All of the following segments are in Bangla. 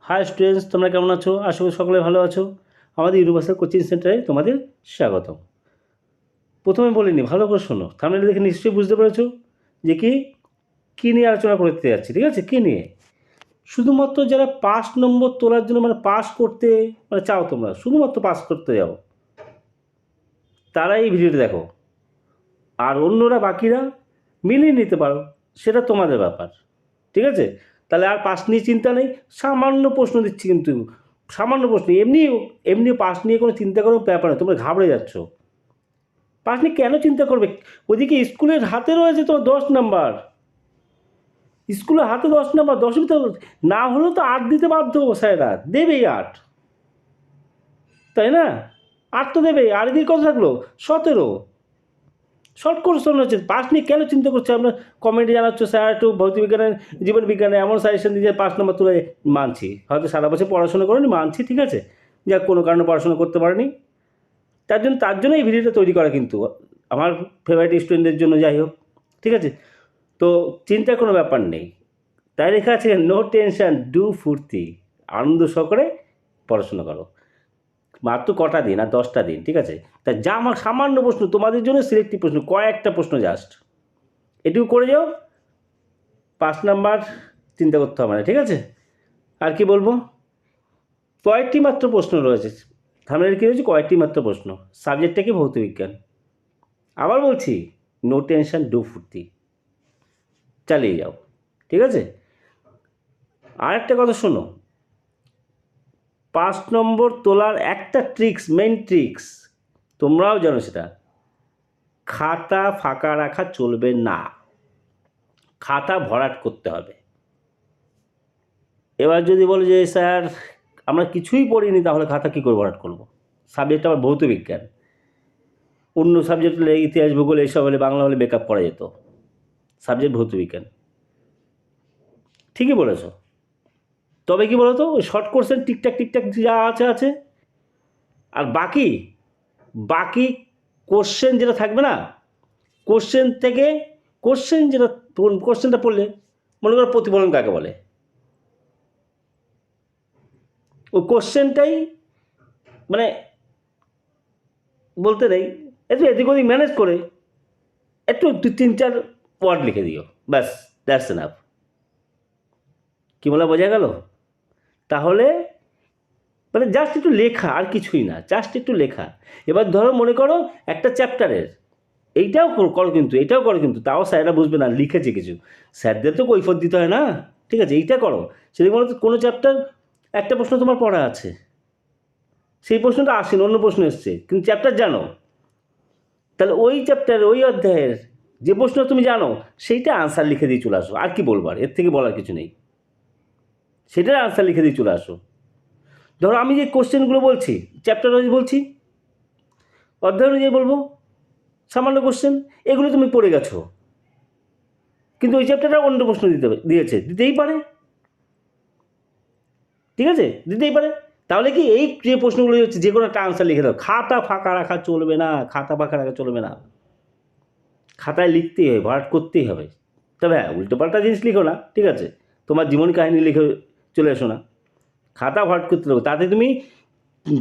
হাই স্টুডেন্টস, তোমরা কেমন আছো? আশা করি সকলে ভালো আছো। আমাদের ইউনিভার্সাল কোচিং সেন্টারে তোমাদের স্বাগত। প্রথমে বলিনি, ভালো করে শোনো। থাম্বনেল দেখে নিশ্চয়ই বুঝতে পেরেছো যে কী নিয়ে আলোচনা করতে যাচ্ছি। ঠিক আছে, কী নিয়ে? শুধুমাত্র যারা 5 নম্বর তোলার জন্য পাস করতে চাও, তোমরা শুধুমাত্র পাস করতে যাও, তারা এই ভিডিওটি দেখো। আর অন্যরা বাকিরা মিলিয়ে নিতে পারো, সেটা তোমাদের ব্যাপার। ঠিক আছে, তাহলে আর পাস নিয়ে চিন্তা নেই। সামান্য প্রশ্ন দিচ্ছি, কিন্তু সামান্য প্রশ্ন। এমনি পাস নিয়ে কোনো চিন্তা করার ব্যাপার নয়। তোমরা ঘাবড়ে যাচ্ছ। পাস নিয়ে কেন চিন্তা করবে? ওইদিকে স্কুলের হাতে রয়েছে তোমার 10 নাম্বার। স্কুলের হাতে 10 নাম্বার, 10 ভিতরে না হলেও তো 8 দিতে বাধ্য। স্যারেরা দেবেই 8, তাই না? 8 তো দেবেই। আর এদিকে কত থাকলো? 17। শর্ট কোশ্চেন হচ্ছে। পাস নিয়ে কেন চিন্তা করছো? আমরা কমেন্টে জানাচ্ছ স্যার একটু ভৌতবিজ্ঞানের, জীবন বিজ্ঞানে এমন সাজেশন দিয়ে 5 নম্বর তুলে। মানছি, হয়তো সারা বছর পড়াশোনা করেনি, মানছি, ঠিক আছে। যাক, কোনো কারণে পড়াশোনা করতে পারেনি, তার জন্য এই ভিডিওটা তৈরি করা, কিন্তু আমার ফেভারিট স্টুডেন্টদের জন্য, যাই হোক, ঠিক আছে। তো চিন্তার কোনো ব্যাপার নেই। তাই লেখা আছে নো টেনশন, ডু ফুর্তি, আনন্দ সহকারে পড়াশোনা করো। মাত্র কটা দিন? আর 10টা দিন, ঠিক আছে। তা যা আমার সামান্য প্রশ্ন তোমাদের জন্য, সিলেক্টিভ প্রশ্ন, কয়েকটা প্রশ্ন জাস্ট এটুকু করে যাও, 5 নাম্বার চিন্তা করতে হবে না, ঠিক আছে। আর কি বলবো, কয়েকটি মাত্র প্রশ্ন রয়েছে। থাম্বনেলে কী রয়েছে? কয়েকটি মাত্র প্রশ্ন। সাবজেক্টটা কি? ভৌতবিজ্ঞান। আবার বলছি, নো টেনশন, ডু ফুর্তি, চালিয়ে যাও, ঠিক আছে। আর একটা কথা শোনো, 5 নম্বর তোলার একটা ট্রিক্স, মেইন ট্রিক্স, তোমরাও জানো সেটা, খাতা ফাঁকা রাখা চলবে না, খাতা ভরাট করতে হবে। এবার যদি বলো যে স্যার আমরা কিছুই পড়িনি, তাহলে খাতা কী করে ভরাট করবো? সাবজেক্ট আবার ভৌতবিজ্ঞান। অন্য সাবজেক্ট হলে ইতিহাস, ভূগোল, এইসব হলে, বাংলা হলে বেকআপ করা যেত। সাবজেক্ট ভৌতবিজ্ঞান। ঠিকই বলেছ। তবে কি বলো তো, ওই শর্ট কোশ্চেন টিকটাক টিকটাক যা আছে, আর বাকি কোশ্চেন যেটা থাকবে না, কোশ্চেনটা পড়লে, মনে করো প্রতিফলন কাকে বলে, ওই কোশ্চেনটাই বলতে নেই, একটু এদিক ওদিক ম্যানেজ করে একটু 2-3-4 ওয়ার্ড লিখে দিও, ব্যাস, দ্যাটস এনাফ। কী বলা বোঝা গেল? তাহলে জাস্ট একটু লেখা, আর কিছুই না, জাস্ট একটু লেখা। এবার ধরো মনে করো একটা চ্যাপ্টারের, এইটাও করো কিন্তু তাও স্যাররা বুঝবে না লিখেছে কিছু। স্যারদের তো কৈফিয়ত দিতে হয় না, ঠিক আছে। এইটা করো। সেদিন কোনো চ্যাপ্টার একটা প্রশ্ন তোমার পড়া আছে, সেই প্রশ্নটা আসেনি, অন্য প্রশ্ন এসছে, কিন্তু চ্যাপ্টার জানো, তাহলে ওই চ্যাপ্টার, ওই অধ্যায়ের যে প্রশ্ন তুমি জানো, সেইটা আনসার লিখে দিয়ে চলে আসো। আর কি বলবার, এর থেকে বলার কিছু নেই। সেটার আনসার লিখে দিয়ে চলে আসো। ধরো আমি যে কোশ্চেনগুলো বলছি, চ্যাপ্টার ওয়াইজ বলছি, অধ্যায় অনুযায়ী বলবো, সামান্য কোশ্চেন, এগুলো তুমি পড়ে গেছো, কিন্তু ওই চ্যাপ্টারটা অন্য প্রশ্ন দিতেই পারে, ঠিক আছে, দিতেই পারে। তাহলে কি, এই যে প্রশ্নগুলো হচ্ছে, যে কোনো একটা আনসার লিখে দাও। খাতা ফাঁকা রাখা চলবে না, খাতায় লিখতেই হবে, ভরাট করতেই হবে। তবে হ্যাঁ, উল্টোপাল্টা জিনিস লিখো না, ঠিক আছে। তোমার জীবন কাহিনী লিখে চলে এসো না, খাতা ভরাট করতে দেবো। তাতে তুমি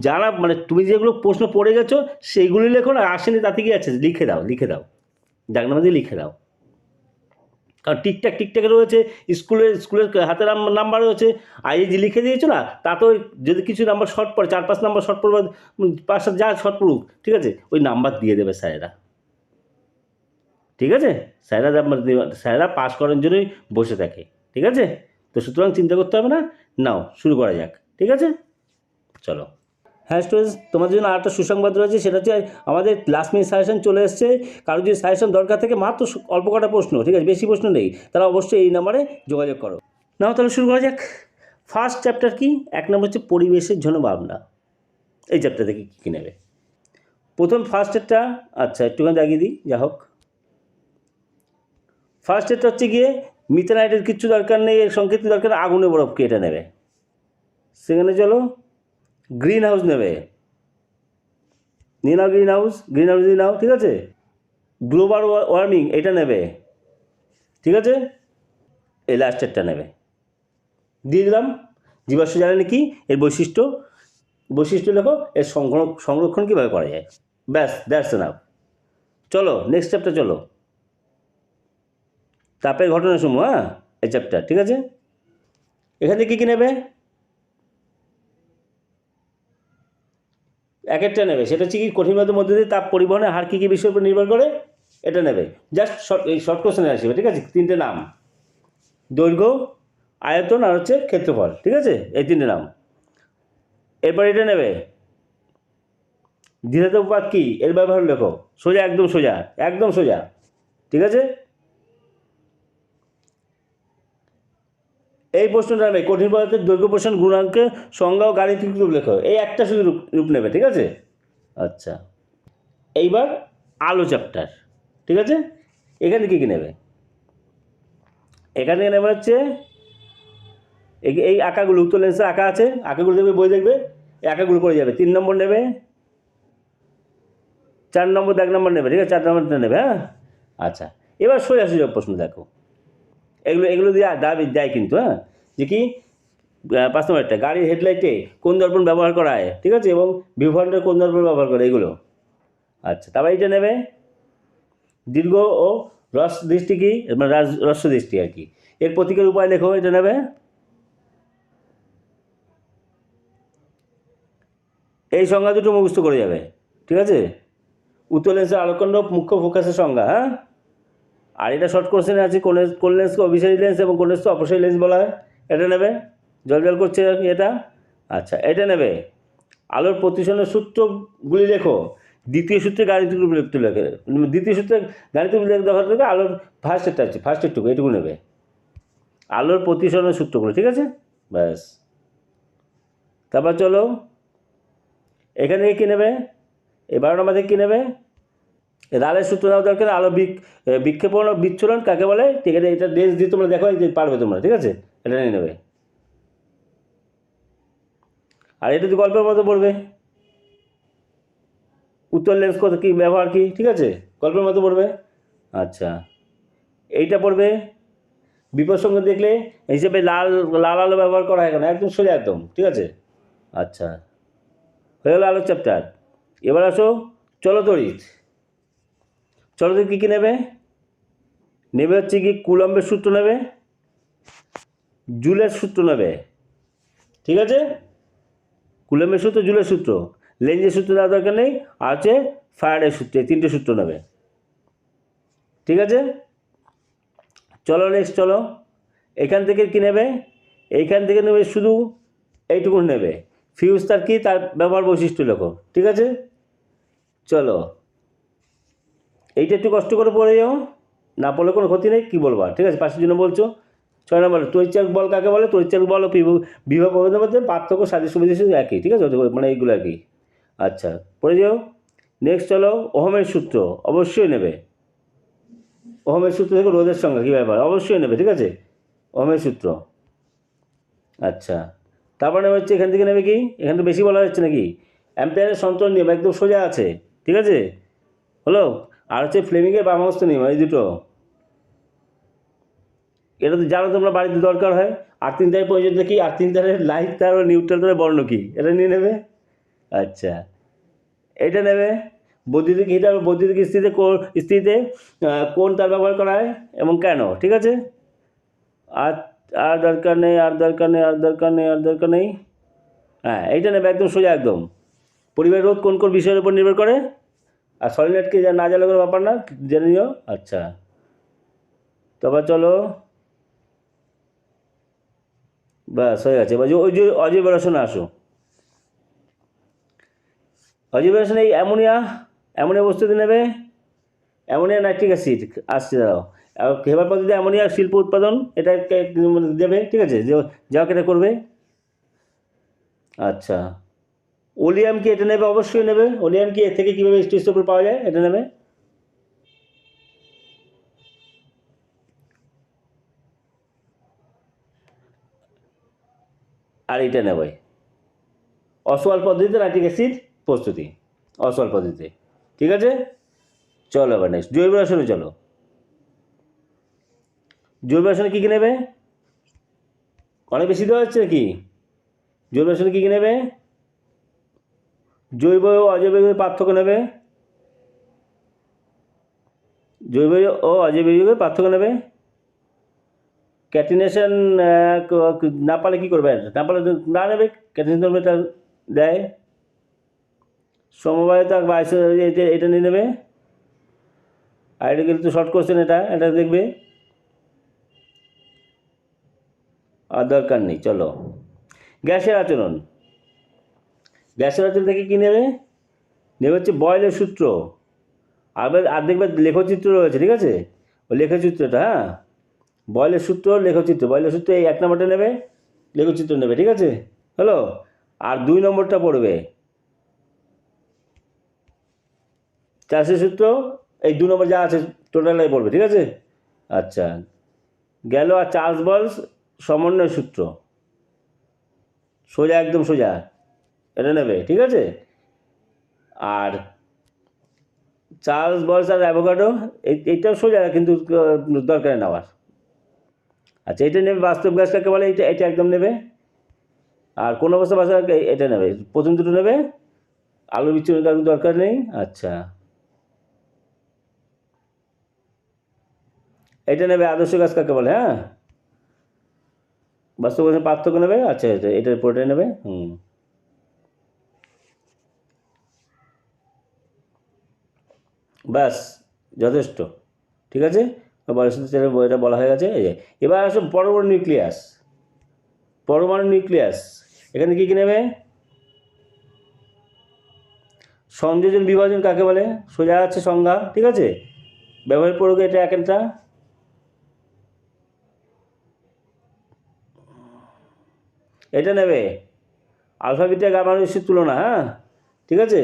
যারা তুমি যেগুলো প্রশ্ন পড়ে গেছো সেইগুলি লেখো না, আসেনি তাতে কি আছে, লিখে দাও, ডাকনামা দিয়ে লিখে দাও। কারণ টিকটাক রয়েছে, স্কুলের হাতের নাম্বার রয়েছে, আইএজি লিখে দিয়েছো না, তাতেও যদি কিছু নাম্বার শর্ট পড়ে, 4-5 নাম্বার শর্ট পড়বে, 5-7 যা শর্ট পড়ুক, ঠিক আছে, ওই নাম্বার দিয়ে দেবে স্যারেরা, ঠিক আছে। স্যারেরা পাস করার জন্যই বসে থাকে, ঠিক আছে। তো সুতরাং চিন্তা করতে হবে না। নাও, শুরু করা যাক, ঠিক আছে, চলো। হ্যাঁ স্টুডেন্টস, তোমাদের জন্য আরেকটা সুসংবাদ রয়েছে। সেটা হচ্ছে আমাদের লাস্ট মিনিট সাজেশন চলে এসছে। কারো যদি সাজেশন দরকার থাকে, মাত্র অল্প কটা প্রশ্ন, ঠিক আছে, বেশি প্রশ্ন নেই, তারা অবশ্যই এই নাম্বারে যোগাযোগ করো। নাও তাহলে শুরু করা যাক। ফার্স্ট চ্যাপ্টার কি? 1 নম্বর হচ্ছে পরিবেশের জন্য ভাবনা। এই চ্যাপ্টার থেকে কী নেবে? ফার্স্টেরটা, আচ্ছা একটুখানি দাগিয়ে দিই, যা হোক। ফার্স্টেরটা হচ্ছে গিয়ে মিথেনাইটের কিচ্ছু দরকার নেই, এর সংকেত দরকার, আগুনে বরফকে এটা নেবে। সেখানে চলো, গ্রিন হাউস নেবে, নিয়ে নাও গ্রিন হাউস নিয়ে নাও, ঠিক আছে। গ্লোবাল ওয়ার্মিং এটা নেবে, ঠিক আছে। এই লাস্টেরটা নেবে, দিয়ে দিলাম। জীবাশ্ম জ্বালানি কি, এর বৈশিষ্ট্য লেখো, এর সংরক্ষণ কীভাবে করা যায়। ব্যাস, দ্যাটস এনাফ। চলো নেক্সট চ্যাপ্টার চলো, তাপের ঘটনাসমূহ। হ্যাঁ, এই চ্যাপ্টার ঠিক আছে। এখান থেকে কী নেবে, এক একটা নেবে, সেটা হচ্ছে কি কঠিন পদার্থের মধ্যে দিয়ে তাপ পরিবহনের হার কী কী বিষয়ের উপর নির্ভর করে, এটা নেবে। জাস্ট এই শর্ট কোশ্চেনে আসবে, ঠিক আছে। তিনটে নাম, দৈর্ঘ্য, আয়তন আর হচ্ছে ক্ষেত্রফল, ঠিক আছে, এই তিনটে নাম। এরপর এটা নেবে, দ্বিধাতপাত কি, এর ব্যবহার লেখো, সোজা একদম সোজা, একদম সোজা, ঠিক আছে। এই প্রশ্নটা নেবে, কঠিন পদার্থের দৈর্ঘ্য প্রসারণ গুণাঙ্কের সংজ্ঞা ও গাণিতিক রূপ লেখো, এই একটা শুধু রূপ নেবে, ঠিক আছে। আচ্ছা, এইবার আলো চ্যাপ্টার, ঠিক আছে। এখানে কী কী নেবে, এখান থেকে নেবে হচ্ছে এই আঁকাগুলো, উত্তর লেন্সে আঁকা আছে, আঁকাগুলো দেখবে, বই দেখবে, এই আঁকাগুলো করে যাবে। 3 নম্বর নেবে, 4 নম্বর 1 নম্বর নেবে, ঠিক আছে, 4 নম্বরটা নেবে। হ্যাঁ, আচ্ছা, এবার সোজা সোজা প্রশ্ন দেখো, এগুলো দিয়ে দেয় কিন্তু। হ্যাঁ, যে কি 5 নম্বরটা, গাড়ির হেডলাইটে কোন দর্পণ ব্যবহার করা হয়, ঠিক আছে, এবং ভিউফান্ডার কোন দর্পণ ব্যবহার করে, এগুলো। আচ্ছা, তারপর এইটা নেবে, দীর্ঘ ও হ্রস্ব দৃষ্টি কি, মানে হ্রস্ব দৃষ্টি আর কি, এর প্রতীকের উপায় লেখো, এটা নেবে। এই সংজ্ঞা দুটো মুখস্থ করে যাবে, ঠিক আছে। উত্তর লেন্সের আলোকখণ্ড মুখ্য ফোকাসের সংজ্ঞা। হ্যাঁ, আর এটা শর্ট কোশ্চেনে আছে, কোন লেন্সকে অভিসারী লেন্স এবং কোন লেন্সকে অপসারী লেন্স বলা হয়, এটা নেবে। জল করছে এটা। আচ্ছা, এটা নেবে, আলোর প্রতিসরণের সূত্রগুলি লেখো, দ্বিতীয় সূত্রে গাণিতিক রূপ লিখতে লেখে, দ্বিতীয় সূত্রে গাণিতিক রূপ দেখার থেকে আলোর ফার্স্টেরটা আছে, ফার্স্টেরটুকু এইটুকু নেবে, আলোর প্রতিসরণের সূত্রগুলো, ঠিক আছে, ব্যাস। তারপর চলো, এখান থেকে কী নেবে, এই 12 নম্বর থেকে কী নেবে, রালের সূত্র দেওয়া দরকার, আলো বিক্ষেপণ ও বিচ্ছুরণ কাকে বলে, ঠিক আছে, এটা লেন্স দিয়ে তোমরা দেখো, যে পারবে তোমরা, ঠিক আছে, এটা নিয়ে নেবে। আর এটা তো গল্পের মতো পড়বে, উত্তর লেন্স কত কী ব্যবহার কী, ঠিক আছে, গল্পের মতো পড়বে। আচ্ছা, এইটা পড়বে, বিপদ সঙ্গে দেখলে হিসেবে লাল লাল আলো ব্যবহার করা হয় কেন, একদম সোজা একদম, ঠিক আছে। আচ্ছা, হয়ে গেল আলোর চ্যাপ্টার। এবার আসো চলতড়িৎ। চলতড়িৎ কী কী নেবে, নেবে হচ্ছে কি কুলম্বের সূত্র নেবে, জুলের সূত্র নেবে, ঠিক আছে, কুলম্বের সূত্র, জুলের সূত্র, লেঞ্জের সূত্র দেওয়ার দরকার নেই, আর হচ্ছে ফারাডের সূত্র, এই 3টে সূত্র নেবে, ঠিক আছে। চলো নেক্সট, চলো এখান থেকে কী নেবে, এইখান থেকে নেবে শুধু এইটুকু নেবে, ফিউজ তার কি, তার ব্যবহার বৈশিষ্ট্য লেখো, ঠিক আছে। চলো এইটা একটু কষ্ট করে পড়ে যাও, না পড়লে কোনো ক্ষতি নেই, কী বলবা, ঠিক আছে, 5 জন্য বলছো। 6 নম্বর, তড়িৎচালক বল কাকে বলে, তড়িৎচালক বল ও বিভব প্রভেদের মধ্যে পার্থক্য, সাদৃশ্য বিদৃশ্য একই, ঠিক আছে, মানে এইগুলো আর কি। আচ্ছা, পড়ে যাও। নেক্সট চলো, ওহমের সূত্র অবশ্যই নেবে, ওহমের সূত্র থেকে রোধের সংজ্ঞা কী ব্যাপার, অবশ্যই নেবে, ঠিক আছে, ওহমের সূত্র। আচ্ছা, তারপরে হচ্ছে এখান থেকে নেবে কি, এখান থেকে বেশি বলা হচ্ছে নাকি, অ্যাম্পিয়ারের সন্তরণ নিয়ম একদম সোজা আছে, ঠিক আছে, হলো। আর হচ্ছে ফ্লেমিংয়ের বামাবস্থ নিয়ম, এই দুটো, এটা তো জানো তোমরা, বাড়িতে দরকার হয়। আর 3 তারের প্রয়োজন কি, আর 3 তারের লাইট তার ও নিউট্রাল তারের বর্ণ কী, এটা নিয়ে নেবে। আচ্ছা, এটা নেবে, বৈদ্যুতিক হিটার ও বৈদ্যুতিক ইস্ত্রিতে কোন তার ব্যবহার করা হয় এবং কেন, ঠিক আছে। আর আর দরকার নেই, আর দরকার নেই, আর দরকার নেই, আর দরকার নেই। হ্যাঁ, এইটা নেবে একদম সোজা একদম। পরিবেশ রোধ কোন কোন বিষয়ের উপর নির্ভর করে, আর সলিনেটকে না জ্বালা কোনো ব্যাপার না, জেনে নিও। আচ্ছা, তারপর চলো, ব্যাস হয়ে গেছে। এবার ওই যে অজৈব রসায়নে আসো, অজৈব রসায়নে এই অ্যামোনিয়া বস্তুতে নেবে, অ্যামোনিয়া নাইট্রিক অ্যাসিড আসছে, দাঁড়াও, হেবার পদ্ধতিতে অ্যামোনিয়া শিল্প উৎপাদন, এটা দেবে, ঠিক আছে, যা এটা করবে। আচ্ছা, ওলিয়াম কি, এটা নেবে, অবশ্যই নেবে। ওলিয়াম কি, এর থেকে কীভাবে স্টিসোপল পাওয়া যায়, এটা নেবে। আর এইটা নেবে, অসওয়াল পদ্ধতিতে নাইট্রিক অ্যাসিড প্রস্তুতি, অসওয়াল পদ্ধতিতে, ঠিক আছে। চলো এবার নেক্সট জৈব রসায়নে চলো। জৈব রসায়নে কী কী নেবে, অনেক বেশি দেওয়া হচ্ছে নাকি, জৈব রাসায়নিক কী কী নেবে? জৈব ও অজৈব যৌগের পার্থক্য নেবে, জৈব ও অজৈব যৌগের পার্থক্য নেবে। ক্যাটিনেশন না পারলে কী করবে? না পারলে না নেবে, ক্যাটিনেশন এটা দেয়। সমবায়তা বা এটা নিয়ে নেবে। আর এটা কিন্তু শর্ট কোশ্চেন, এটা দেখবে, আর দরকার নেই। চলো, গ্যাসের আচরণ। গ্যাসের আচরণ থেকে কী নেবে? নেবে হচ্ছে বয়েলের সূত্র। আর দেখবে লেখচিত্র রয়েছে, ঠিক আছে? ওই লেখচিত্রটা, হ্যাঁ, বয়েলের সূত্র, লেখচিত্র। বয়েলের সূত্র এই 1 নম্বরটা নেবে, লেখচিত্র নেবে, ঠিক আছে? হলো। আর 2 নম্বরটা পড়বে চার্লসের সূত্র। এই 2 নম্বর যা আছে টোটালটাই পড়বে, ঠিক আছে? আচ্ছা, গেল। আর চার্লস বলস সমন্বয় সূত্র, সোজা, একদম সোজা, এটা নেবে, ঠিক আছে? আর চার্লস বলস আর অ্যাভোগাড্রো, এইটাও সোজা, কিন্তু দরকার নেওয়ার। আচ্ছা, এটা নেবে। বাস্তব গ্যাস কাকে বলে, এটা একদম নেবে। আর কোন অবস্থা বাস্তব, এটা নেবে, প্রথম দুটো নেবে। আলো বিচ্ছুরণ কারণ দরকার নেই। আচ্ছা, এটা নেবে, আদর্শ গ্যাস কাকে বলে, হ্যাঁ, বাস্তব গ্যাসের পার্থক্য নেবে। আচ্ছা, এটার পুরোটাই নেবে। ব্যাস, যথেষ্ট, ঠিক আছে? এটা বলা হয়ে গেছে। এই যে এবার আসো পরমাণু নিউক্লিয়াস। পরমাণু নিউক্লিয়াস, এখানে কী কী নেবে? সংযোজন বিভাজন কাকে বলে, সোজা আছে সংজ্ঞা, ঠিক আছে? ব্যবহার প্রয়োগে এটা একটা। এটা নেবে, আলফা বিটা গামা রশ্মির তুলনা, হ্যাঁ, ঠিক আছে?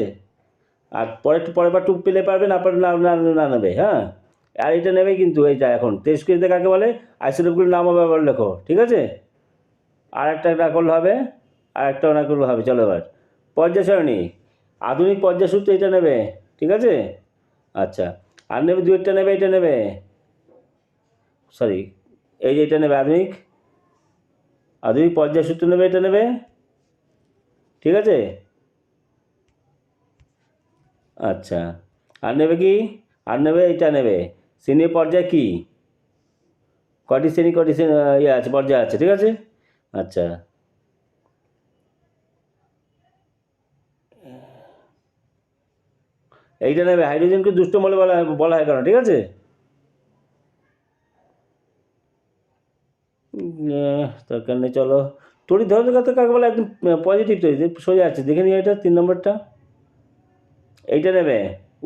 আর পরের পার্টটুকু পেলে পারবে, না পারলে না নেবে, হ্যাঁ। আর এটা নেবে কিন্তু, এইটা এখন তেজস্ক্রিয়তা কাকে বলে, আইসোটোপগুলোর নাম ও ব্যবহার লেখো, ঠিক আছে? আর একটা না করলে হবে, আর একটাও না করলে হবে। চলো এবার পর্যায় সারণী, আধুনিক পর্যায় সূত্র, এটা নেবে, ঠিক আছে? আচ্ছা, আর নেবে 2-1টা নেবে, এটা নেবে, সরি, এই যে এটা নেবে, আধুনিক পর্যায় সূত্র নেবে, এটা নেবে, ঠিক আছে? আচ্ছা, আর নেবে কি? আর নেবে এটা নেবে, শ্রেণী পর্যায় কি, কটি শ্রেণী ইয়ে আছে, পর্যায় আছে, ঠিক আছে? আচ্ছা, এইটা নেবে, হাইড্রোজেনকে দুষ্ট মৌল বলা হয় কেন, ঠিক আছে? দরকার নেই। চলো, তড়িৎ ধারকতা কাকে বলে, একদম পজিটিভ তড়িৎ, সোজা আছে, দেখে নিও। এটা 3 নম্বরটা, এইটা নেবে,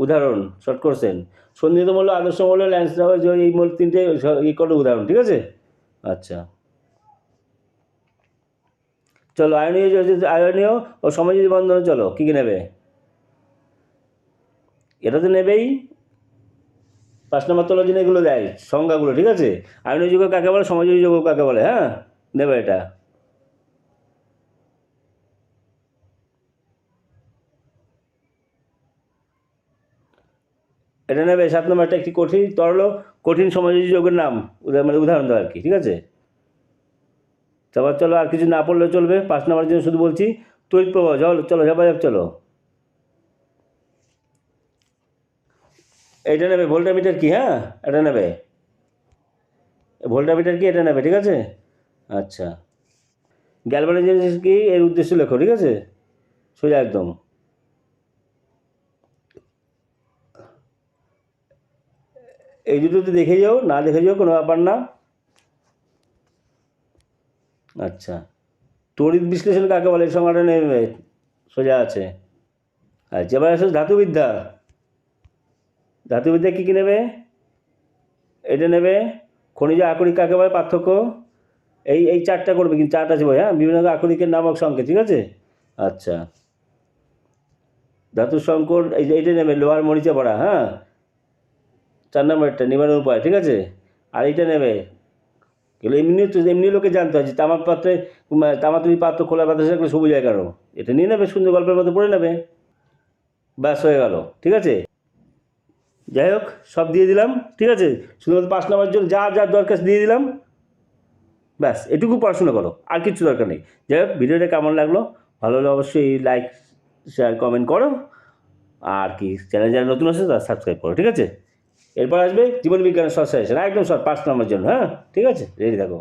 উদাহরণ, শর্ট কোশ্চেন। সন্নিহিত মৌল, আদর্শ মৌল, ল্যান্স, এই মৌল 3টে করে উদাহরণ, ঠিক আছে? আচ্ছা, চলো, আয়নীয় ও সমযোজী বন্ধন, চলো কী কী নেবে? এটা তো নেবেই, 5 নম্বর তলার জন্য এগুলো দেয় সংজ্ঞাগুলো, ঠিক আছে? আয়নীয় যৌগ কাকে বলে, সমযোজী যৌগ কাকে বলে, হ্যাঁ, নেবে এটা। এটা নেবে। 7 নম্বরটা একটি কঠিন সমযোজী যৌগের নাম, উদাহরণ দেওয়া আর কি, ঠিক আছে? তারপর চলো, আর কিছু না পড়লেও চলবে, 5 নম্বরের জন্য শুধু বলছি তড়িৎ প্রবাহ। চলো চলো, এইটা নেবে, ভোল্টামিটার কি, হ্যাঁ, এটা নেবে, ভোল্টামিটার কি, এটা নেবে, ঠিক আছে? আচ্ছা, গ্যালভানাইজেশন কি, এর উদ্দেশ্য লেখো, ঠিক আছে? সোজা একদম। এই দুটো তো দেখে যাও, না দেখে যাও কোনো ব্যাপার না। আচ্ছা, তড়িৎ বিশ্লেষণ কাকে বলে, এই সংজ্ঞাটা নেবে, সোজা আছে। আচ্ছা, এবার আসলে ধাতুবিদ্যা। ধাতুবিদ্যা কী কী নেবে? এটা নেবে, খনিজ আকরিক কাকে বলে, পার্থক্য, এই 4টা করবে, কিন্তু 4টা আছে বই, হ্যাঁ, বিভিন্ন আকরিকের নামক সংকেত, ঠিক আছে? আচ্ছা, ধাতুর সংকট, এইটা নেবে, লোহার মরিচা পড়া, হ্যাঁ, 4 নম্বরটা নিবারণ উপায়, ঠিক আছে? আর এইটা নেবে, এগুলো এমনি লোকে জানতে হয় যে তামাতুলি পাত্র খোলা বাতাসে রাখলে সবুজ হয় কেন, এটা নিয়ে নেবে, সুন্দর গল্পের মতো পড়ে নেবে, ব্যাস হয়ে গেল, ঠিক আছে? যাই হোক, সব দিয়ে দিলাম, ঠিক আছে? শুধুমাত্র 5 নম্বরের জন্য যা দরকার দিয়ে দিলাম। ব্যাস এটুকু পড়াশোনা করো, আর কিছু দরকার নেই। যাই হোক, ভিডিওটা কেমন লাগলো, ভালো হলে অবশ্যই লাইক শেয়ার কমেন্ট করো, আর কি চ্যানেল যারা নতুন আছে তারা সাবস্ক্রাইব করো, ঠিক আছে? এরপর আসবে জীবন বিজ্ঞানের শর্ট সাজেশন, একদম শর্ট 5 নম্বরের জন্য। হ্যাঁ, ঠিক আছে, রেডি থাকো।